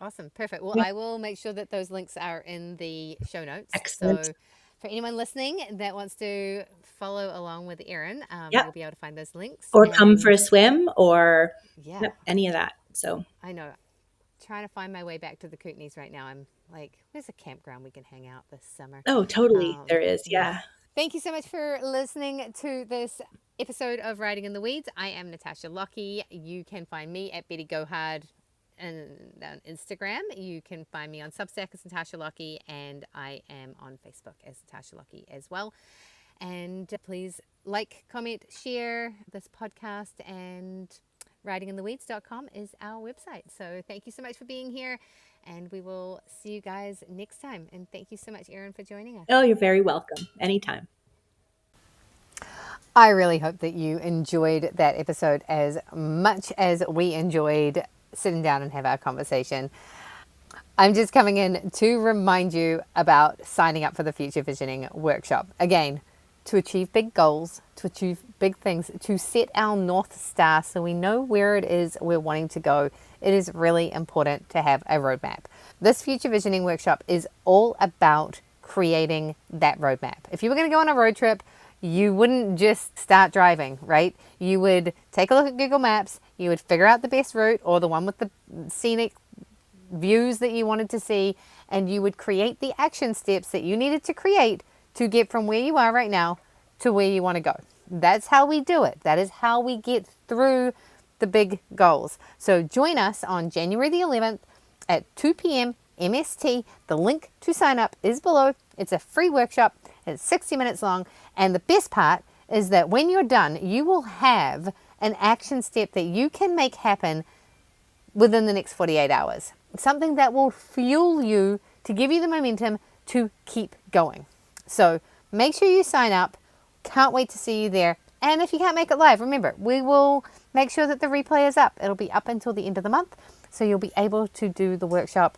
Awesome. Perfect. Well, Yeah. I will make sure that those links are in the show notes. Excellent. So for anyone listening that wants to follow along with Aerin, Yeah. you'll be able to find those links. Or come for And a swim or yeah, yep, any of that. So, I know. Trying to find my way back to the Kootenays right now. I'm like, where's a campground we can hang out this summer? oh, totally. There is. Yeah. Yeah. Thank you so much for listening to this episode of Riding in the Weeds. I am Natasha Lockie. You can find me at Betty Go Hard and on Instagram. You can find me on Substack as Natasha Lockie, and I am on Facebook as Natasha Lockie as well. And please like, comment, share this podcast, and ridingintheweeds.com is our website. So thank you so much for being here, and we will see you guys next time. And thank you so much, Aerin, for joining us. Oh, you're very welcome. Anytime. I really hope that you enjoyed that episode as much as we enjoyed sitting down and have our conversation. I'm just coming in to remind you about signing up for the Future Visioning Workshop. Again, to achieve big goals, to achieve big things, to set our North Star so we know where it is we're wanting to go, it is really important to have a roadmap. This Future Visioning Workshop is all about creating that roadmap. If you were going to go on a road trip, you wouldn't just start driving, right? You would take a look at Google Maps, you would figure out the best route or the one with the scenic views that you wanted to see, and you would create the action steps that you needed to create to get from where you are right now to where you want to go. That's how we do it. That is how we get through the big goals. So join us on January the 11th at 2 p.m. MST. The link to sign up is below. It's a free workshop. It's 60 minutes long. And the best part is that when you're done, you will have an action step that you can make happen within the next 48 hours. Something that will fuel you to give you the momentum to keep going. So make sure you sign up. Can't wait to see you there. And if you can't make it live, remember, we will make sure that the replay is up. It'll be up until the end of the month, so you'll be able to do the workshop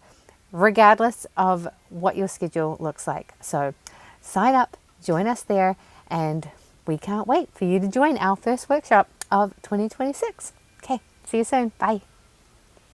regardless of what your schedule looks like. So sign up, join us there, and we can't wait for you to join our first workshop of 2026. Okay, see you soon. Bye.